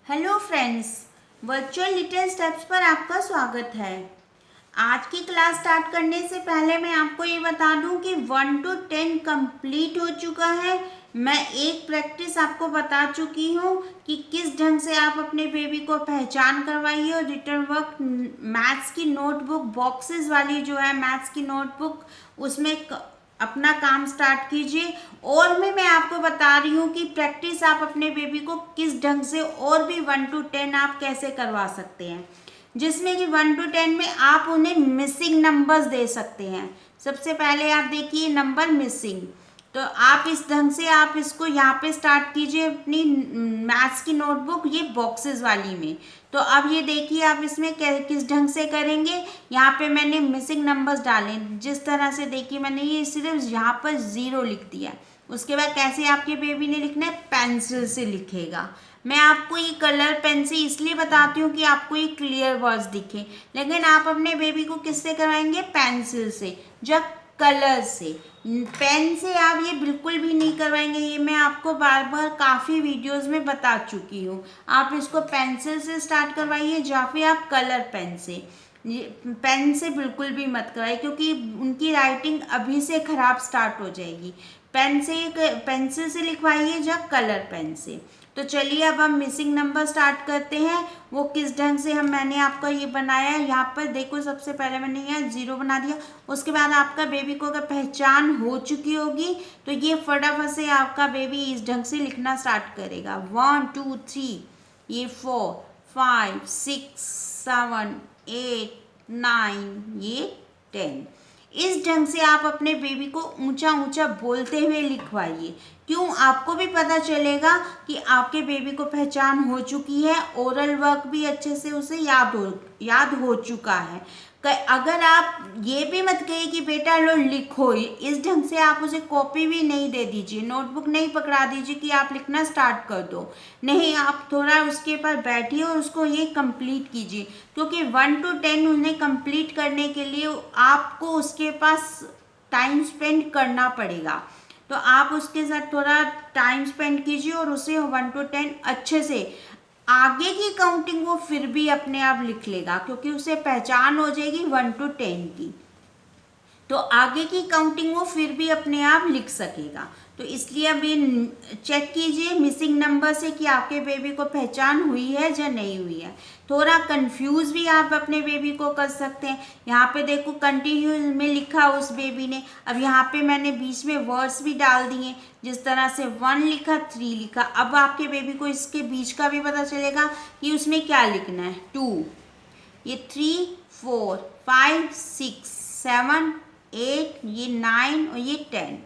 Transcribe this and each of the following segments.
Hello friends, virtual little steps पर आपका स्वागत है। आज की क्लास स्टार्ट करने से पहले मैं आपको ये बता दूं कि 1 to 10 कंप्लीट हो चुका है। मैं एक प्रैक्टिस आपको बता चुकी हूँ कि किस ढंग से आप अपने बेबी को पहचान करवाइए और रिटर्न वर्क मैथ्स की नोटबुक बॉक्सेस वाली जो है मैथ्स की नोटबुक उसमें अपना काम स्टार्ट कीजिए। और मैं आपको बता रही हूँ कि प्रैक्टिस आप अपने बेबी को किस ढंग से और भी 1 to 10 आप कैसे करवा सकते हैं, जिसमें कि 1 to 10 में आप उन्हें मिसिंग नंबर्स दे सकते हैं। सबसे पहले आप देखिए नंबर मिसिंग, तो आप इस ढंग से आप इसको यहाँ पे स्टार्ट कीजिए अपनी मैथ्स की नोटबुक ये बॉक्सेस वाली में। तो अब ये देखिए आप इसमें किस ढंग से करेंगे। यहाँ पे मैंने मिसिंग नंबर्स डाले, जिस तरह से देखिए मैंने ये सिर्फ यहाँ पर 0 लिख दिया। उसके बाद कैसे आपके बेबी ने लिखना है, पेंसिल से लिखेगा। मैं आपको ये कलर पेन से इसलिए बताती हूँ कि आपको ये क्लियर वर्ड्स दिखे, लेकिन आप अपने बेबी को किससे करवाएंगे, पेंसिल से, जब कलर से। पेन से आप ये बिल्कुल भी नहीं करवाएंगे, ये मैं आपको बार बार काफ़ी वीडियोस में बता चुकी हूँ। आप इसको पेंसिल से स्टार्ट करवाइए या फिर आप कलर पेन से। पेन से बिल्कुल भी मत करवाइए क्योंकि उनकी राइटिंग अभी से ख़राब स्टार्ट हो जाएगी। पेन से पेंसिल से लिखवाइए या कलर पेन से। तो चलिए अब हम मिसिंग नंबर स्टार्ट करते हैं। वो किस ढंग से मैंने आपका ये बनाया है, यहाँ पर देखो सबसे पहले मैंने यहाँ 0 बना दिया। उसके बाद आपका बेबी को अगर पहचान हो चुकी होगी तो ये फटाफट से आपका बेबी इस ढंग से लिखना स्टार्ट करेगा। 1 2 3, ये 4 5 6 7 8 9, ये 10। इस ढंग से आप अपने बेबी को ऊंचा ऊंचा बोलते हुए लिखवाइए। क्यों, आपको भी पता चलेगा कि आपके बेबी को पहचान हो चुकी है, ओरल वर्क भी अच्छे से उसे याद हो चुका है। अगर आप ये भी मत कहिए कि बेटा लो लिखो, इस ढंग से आप उसे कॉपी भी नहीं दे दीजिए, नोटबुक नहीं पकड़ा दीजिए कि आप लिखना स्टार्ट कर दो। नहीं, आप थोड़ा उसके पास बैठिए और उसको ये कंप्लीट कीजिए, क्योंकि 1 to 10 उन्हें कंप्लीट करने के लिए आपको उसके पास टाइम स्पेंड करना पड़ेगा। तो आप उसके साथ थोड़ा टाइम स्पेंड कीजिए और उसे 1 to 10 अच्छे से, आगे की काउंटिंग वो फिर भी अपने आप लिख लेगा क्योंकि उसे पहचान हो जाएगी 1 to 10 की। तो आगे की काउंटिंग वो फिर भी अपने आप लिख सकेगा। तो इसलिए अब ये चेक कीजिए मिसिंग नंबर से कि आपके बेबी को पहचान हुई है या नहीं हुई है। थोड़ा कंफ्यूज भी आप अपने बेबी को कर सकते हैं। यहाँ पे देखो कंटिन्यूस में लिखा उस बेबी ने, अब यहाँ पे मैंने बीच में वर्ड्स भी डाल दिए, जिस तरह से 1 लिखा 3 लिखा। अब आपके बेबी को इसके बीच का भी पता चलेगा कि उसमें क्या लिखना है। 2, ये 3 4 5 6 7 8, ये 9 और ये 10।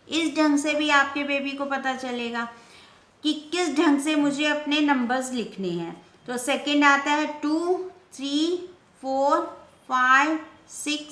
इस ढंग से भी आपके बेबी को पता चलेगा कि किस ढंग से मुझे अपने नंबर्स लिखने हैं। तो सेकंड आता है 2 3 4 5 6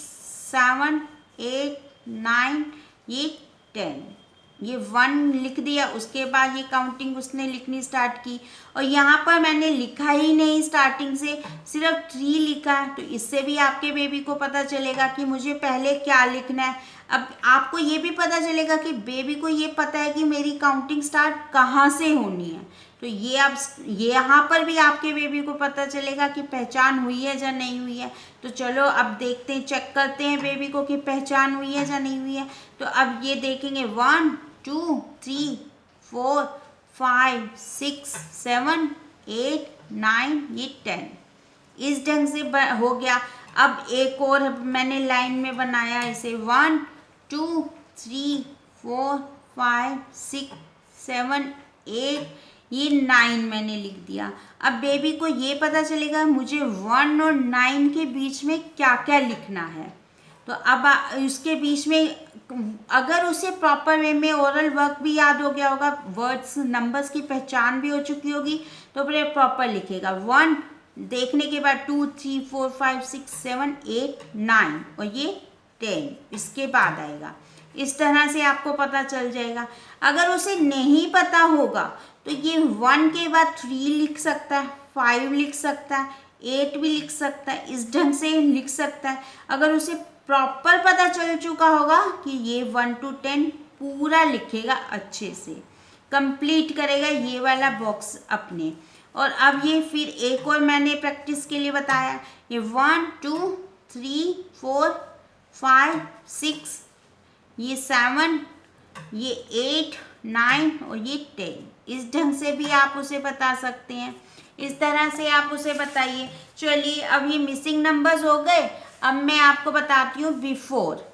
7 8 9, ये 10। ये 1 लिख दिया, उसके बाद ये काउंटिंग उसने लिखनी स्टार्ट की। और यहाँ पर मैंने लिखा ही नहीं स्टार्टिंग से, सिर्फ 3 लिखा है। तो इससे भी आपके बेबी को पता चलेगा कि मुझे पहले क्या लिखना है। अब आपको ये भी पता चलेगा कि बेबी को ये पता है कि मेरी काउंटिंग स्टार्ट कहाँ से होनी है। तो ये अब यहाँ पर भी आपके बेबी को पता चलेगा कि पहचान हुई है या नहीं हुई है। तो चलो अब देखते हैं, चेक करते हैं बेबी को कि पहचान हुई है या नहीं हुई है। तो अब ये देखेंगे 1 2 3 4 5 6 7 8 9, ये 10। इस ढंग से हो गया। अब एक और मैंने लाइन में बनाया इसे 1 2 3 4 5 6 7 8, ये 9 मैंने लिख दिया। अब बेबी को ये पता चलेगा मुझे 1 और 9 के बीच में क्या क्या लिखना है। तो अब उसके बीच में अगर उसे प्रॉपर वे में ओरल वर्क भी याद हो गया होगा, वर्ड्स नंबर्स की पहचान भी हो चुकी होगी, तो फिर प्रॉपर लिखेगा। 1 देखने के बाद 2 3 4 5 6 7 8 9 और ये 10 इसके बाद आएगा। इस तरह से आपको पता चल जाएगा। अगर उसे नहीं पता होगा तो ये 1 के बाद 3 लिख सकता है, 5 लिख सकता है, 8 भी लिख सकता है, इस ढंग से लिख सकता है। अगर उसे प्रॉपर पता चल चुका होगा कि ये 1 to 10 पूरा लिखेगा, अच्छे से कंप्लीट करेगा ये वाला बॉक्स अपने। और अब ये फिर एक और मैंने प्रैक्टिस के लिए बताया, ये 1 2 3 4 5 6, ये 7, ये 8 9 और ये 10। इस ढंग से भी आप उसे बता सकते हैं, इस तरह से आप उसे बताइए। चलिए अब ये मिसिंग नंबर्स हो गए। अब मैं आपको बताती हूँ बिफोर।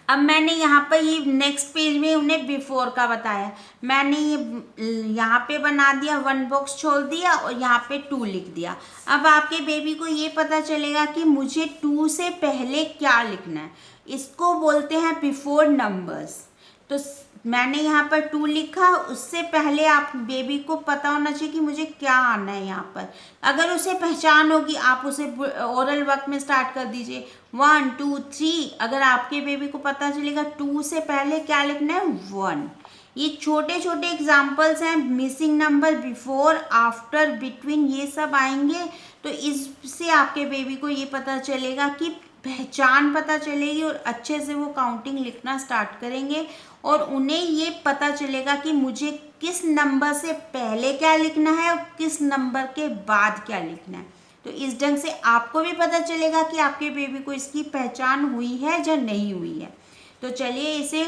अब मैंने यहाँ पर ये नेक्स्ट पेज में उन्हें बिफोर का बताया। मैंने ये यहाँ पे बना दिया, 1 बॉक्स छोड़ दिया और यहाँ पे 2 लिख दिया। अब आपके बेबी को ये पता चलेगा कि मुझे 2 से पहले क्या लिखना है। इसको बोलते हैं बिफोर नंबर्स। तो मैंने यहाँ पर 2 लिखा, उससे पहले आप बेबी को पता होना चाहिए कि मुझे क्या आना है यहाँ पर। अगर उसे पहचान होगी आप उसे ओरल वर्क में स्टार्ट कर दीजिए, 1 2 3। अगर आपके बेबी को पता चलेगा 2 से पहले क्या लिखना है, 1। ये छोटे छोटे एग्जाम्पल्स हैं, missing number, before, after, between, ये सब आएंगे। तो इससे आपके बेबी को ये पता चलेगा कि पहचान पता चलेगी और अच्छे से वो काउंटिंग लिखना स्टार्ट करेंगे और उन्हें ये पता चलेगा कि मुझे किस नंबर से पहले क्या लिखना है और किस नंबर के बाद क्या लिखना है। तो इस ढंग से आपको भी पता चलेगा कि आपके बेबी को इसकी पहचान हुई है या नहीं हुई है। तो चलिए इसे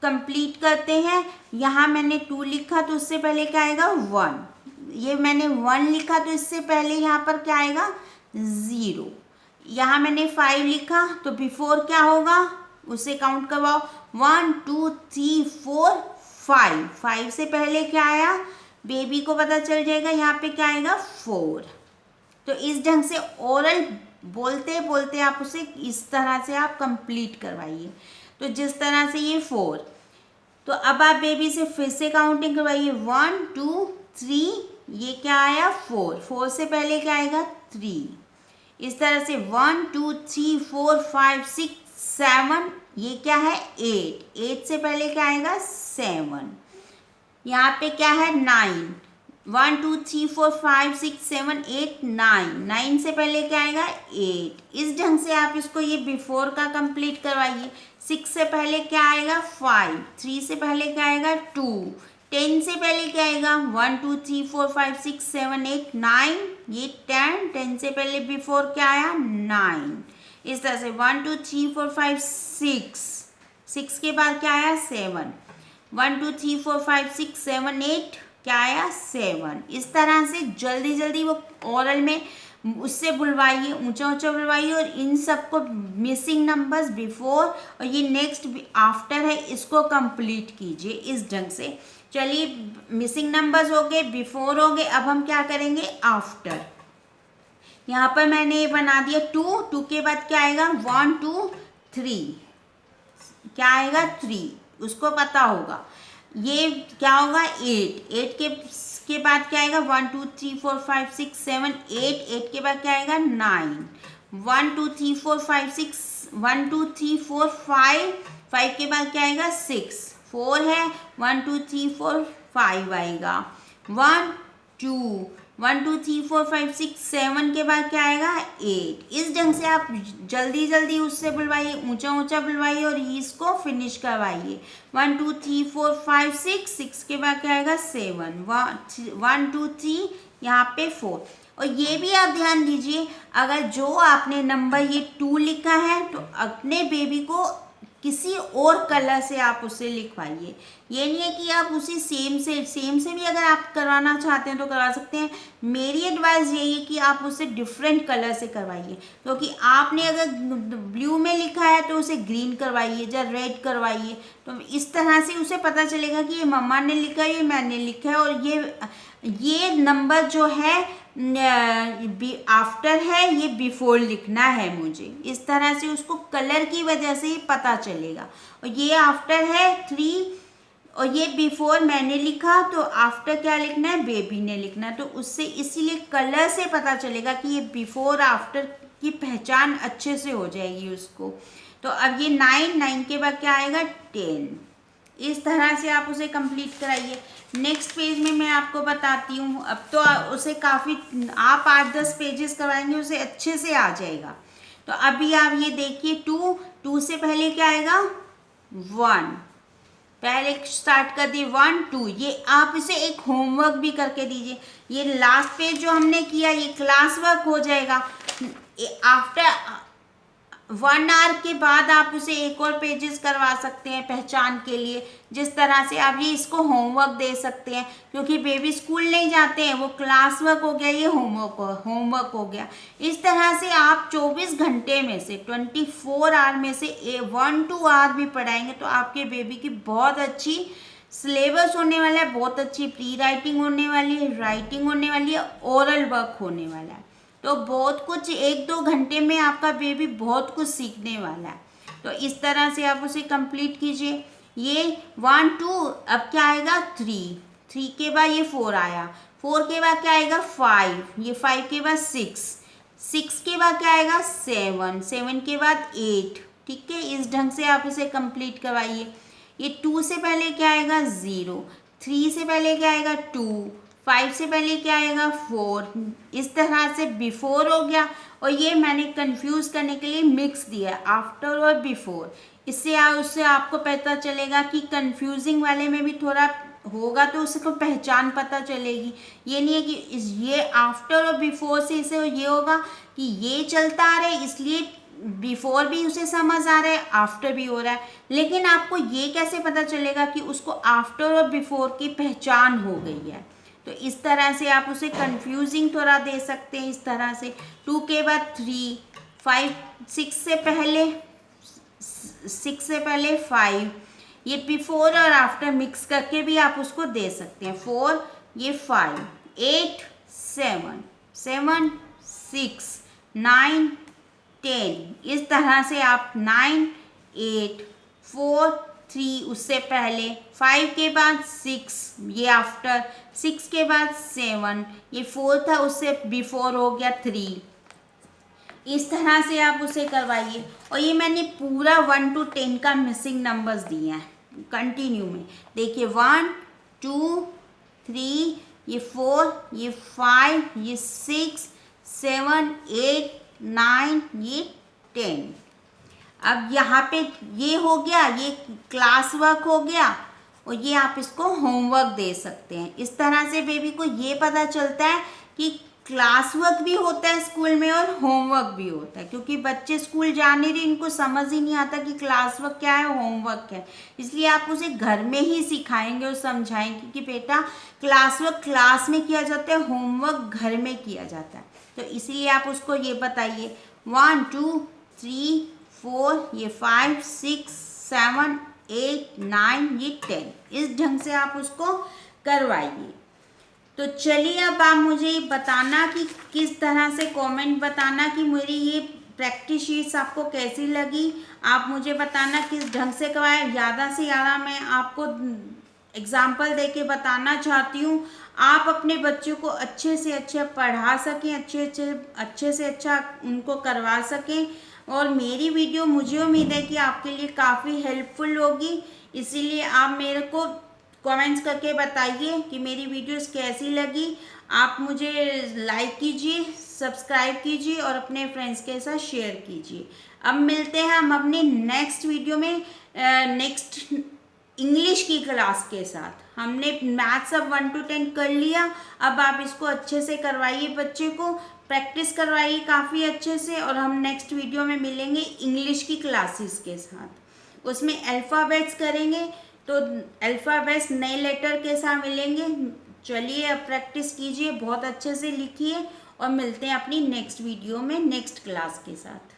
कंप्लीट करते हैं। यहाँ मैंने 2 लिखा तो उससे पहले क्या आएगा, 1। ये मैंने 1 लिखा तो इससे पहले यहाँ पर क्या आएगा, 0। यहाँ मैंने 5 लिखा तो बिफोर क्या होगा, उसे काउंट करवाओ, 1 2 3 4 5। 5 से पहले क्या आया, बेबी को पता चल जाएगा यहाँ पे क्या आएगा, 4। तो इस ढंग से ओरल बोलते बोलते आप उसे इस तरह से आप कंप्लीट करवाइए। तो जिस तरह से ये 4, तो अब आप बेबी से फिर से काउंटिंग करवाइए, 1 2 3, ये क्या आया, 4। 4 से पहले क्या आएगा, 3। इस तरह से 1 2 3 4 5 6 7, ये क्या है, 8। 8 से पहले क्या आएगा, 7। यहाँ पे क्या है, 9। 1 2 3 4 5 6 7 8 9। 9 से पहले क्या आएगा, 8। इस ढंग से आप इसको ये बिफोर का कंप्लीट करवाइए। 6 से पहले क्या आएगा, 5। 3 से पहले क्या आएगा, 2। 10 से पहले क्या आएगा, 1 2 3 4 5 6 7 8 9, ये 10। 10 से पहले बिफोर क्या आया, 9। इस तरह से 1 2 3 4 5 6, 6 के बाद क्या आया, 7। 1 2 3 4 5 6 7 8, क्या आया, 7। इस तरह से जल्दी जल्दी वो ओरल में उससे बुलवाइए, ऊंचा ऊंचा बुलवाइए और इन सबको मिसिंग नंबर्स, बिफोर और ये नेक्स्ट आफ्टर है, इसको कंप्लीट कीजिए इस ढंग से। चलिए मिसिंग नंबर्स हो गए, बिफोर हो गए, अब हम क्या करेंगे, आफ्टर। यहाँ पर मैंने ये बना दिया 2। 2 के बाद क्या आएगा, 1 2 3, क्या आएगा, 3, उसको पता होगा। ये क्या होगा, 8। 8 के बाद क्या आएगा, 1 2 3 4 5 6 7 8। 8 के बाद क्या आएगा, 9। 1 2 3 4 5 6, 1 2 3 4 5। 5 के बाद क्या आएगा, 6। 4 है, 1 2 3 4 5 आएगा। 1 2 1 2 3 4 5 6 7 के बाद क्या आएगा, 8। इस ढंग से आप जल्दी जल्दी उससे बुलवाइए, ऊंचा ऊंचा बुलवाइए और इसको फिनिश करवाइए। 1 2 3 4 5 6, 6 के बाद क्या आएगा, 7। 1 2 3, यहाँ पे 4। और ये भी आप ध्यान दीजिए, अगर जो आपने नंबर ये 2 लिखा है तो अपने बेबी को किसी और कलर से आप उसे लिखवाइए। ये नहीं है कि आप उसी सेम से भी अगर आप करवाना चाहते हैं तो करवा सकते हैं। मेरी एडवाइस यही है कि आप उसे डिफरेंट कलर से करवाइए, क्योंकि आपने अगर ब्लू में लिखा है तो उसे ग्रीन करवाइए या रेड करवाइए। तो इस तरह से उसे पता चलेगा कि ये मम्मा ने लिखा है, ये मैंने लिखा है और ये नंबर जो है आफ्टर है, ये बिफोर लिखना है मुझे। इस तरह से उसको कलर की वजह से ही पता चलेगा। और ये आफ्टर है 3 और ये बिफोर मैंने लिखा, तो आफ्टर क्या लिखना है, बेबी ने लिखना। तो उससे इसीलिए कलर से पता चलेगा कि ये बिफोर आफ्टर की पहचान अच्छे से हो जाएगी उसको। तो अब ये 9 के बाद क्या आएगा, 10। इस तरह से आप उसे कंप्लीट कराइए। नेक्स्ट पेज में मैं आपको बताती हूँ। अब तो उसे काफ़ी आप 8-10 पेजेस करवाएंगे उसे अच्छे से आ जाएगा। तो अभी आप ये देखिए 2 से पहले क्या आएगा, 1। पहले स्टार्ट कर दिए 1 2, ये आप इसे एक होमवर्क भी करके दीजिए। ये लास्ट पेज जो हमने किया ये क्लास वर्क हो जाएगा। आफ्टर 1 आवर के बाद आप उसे एक और पेजेस करवा सकते हैं पहचान के लिए। जिस तरह से आप ये इसको होमवर्क दे सकते हैं, क्योंकि बेबी स्कूल नहीं जाते हैं, वो क्लास वर्क हो गया, ये होमवर्क हो गया। इस तरह से आप 24 घंटे में से 24 आवर में से 1-2 आवर भी पढ़ाएंगे तो आपके बेबी की बहुत अच्छी सिलेबस होने वाला है, बहुत अच्छी प्री राइटिंग होने वाली है, राइटिंग होने वाली है, ओरल वर्क होने वाला है। तो बहुत कुछ 1-2 घंटे में आपका बेबी बहुत कुछ सीखने वाला है। तो इस तरह से आप उसे कंप्लीट कीजिए। ये 1 2, अब क्या आएगा 3 के बाद ये 4 आया, 4 के बाद क्या आएगा 5, ये 5 के बाद 6 के बाद क्या आएगा 7 के बाद 8। ठीक है, इस ढंग से आप इसे कंप्लीट करवाइए। ये 2 से पहले क्या आएगा 0, 3 से पहले क्या आएगा 2, 5 से पहले क्या आएगा 4। इस तरह से बिफोर हो गया, और ये मैंने कंफ्यूज करने के लिए मिक्स दिया आफ्टर और बिफोर। इससे उससे आपको पता चलेगा कि कंफ्यूजिंग वाले में भी थोड़ा होगा तो उसको पहचान पता चलेगी। ये नहीं है कि ये आफ्टर और बिफोर से इसे ये होगा कि ये चलता आ रहा है इसलिए बिफोर भी उसे समझ आ रहा है, आफ्टर भी हो रहा है। लेकिन आपको ये कैसे पता चलेगा कि उसको आफ्टर और बिफोर की पहचान हो गई है। तो इस तरह से आप उसे कंफ्यूजिंग थोड़ा दे सकते हैं। इस तरह से 2 के बाद 3, 5 6 से पहले 5, ये बिफोर और आफ्टर मिक्स करके भी आप उसको दे सकते हैं। 4, ये 5, 8 7 7 6 9 10। इस तरह से आप 9 8 4 3, उससे पहले 5 के बाद 6, ये आफ्टर, 6 के बाद 7, ये 4 था उससे बिफोर हो गया 3। इस तरह से आप उसे करवाइए। और ये मैंने पूरा 1 to 10 का मिसिंग नंबर्स दिए हैं कंटिन्यू में। देखिए 1 2 3, ये 4, ये 5, ये 6 7 8 9, ये 10। अब यहाँ पे ये हो गया, ये क्लास वर्क हो गया, और ये आप इसको होमवर्क दे सकते हैं। इस तरह से बेबी को ये पता चलता है कि क्लास वर्क भी होता है स्कूल में और होमवर्क भी होता है, क्योंकि बच्चे स्कूल जाने रहे, इनको समझ ही नहीं आता कि क्लास वर्क क्या है, होमवर्क क्या है। इसलिए आप उसे घर में ही सिखाएंगे और समझाएंगे कि बेटा क्लास वर्क क्लास में किया जाता है, होमवर्क घर में किया जाता है। तो इसीलिए आप उसको ये बताइए 1 2 3 4, ये 5 6 7 8 9, ये 10। इस ढंग से आप उसको करवाइए। तो चलिए अब आप मुझे ये बताना कि किस तरह से कमेंट बताना कि मेरी ये प्रैक्टिस शीट्स आपको कैसी लगी। आप मुझे बताना किस ढंग से करवाएं। ज़्यादा से ज़्यादा मैं आपको एग्जाम्पल दे के बताना चाहती हूँ, आप अपने बच्चों को अच्छे से अच्छा पढ़ा सकें, अच्छे से अच्छा उनको करवा सकें। और मेरी वीडियो मुझे उम्मीद है कि आपके लिए काफ़ी हेल्पफुल होगी। इसीलिए आप मेरे को कमेंट्स करके बताइए कि मेरी वीडियोस कैसी लगी। आप मुझे लाइक कीजिए, सब्सक्राइब कीजिए और अपने फ्रेंड्स के साथ शेयर कीजिए। अब मिलते हैं हम अपने नेक्स्ट वीडियो में नेक्स्ट इंग्लिश की क्लास के साथ। हमने मैथ्स अब 1 to 10 कर लिया, अब आप इसको अच्छे से करवाइए, बच्चे को प्रैक्टिस करवाइए काफ़ी अच्छे से। और हम नेक्स्ट वीडियो में मिलेंगे इंग्लिश की क्लासेस के साथ, उसमें अल्फ़ाबेट्स करेंगे, तो अल्फ़ाबेट्स नए लेटर के साथ मिलेंगे। चलिए अब प्रैक्टिस कीजिए, बहुत अच्छे से लिखिए, और मिलते हैं अपनी नेक्स्ट वीडियो में नेक्स्ट क्लास के साथ।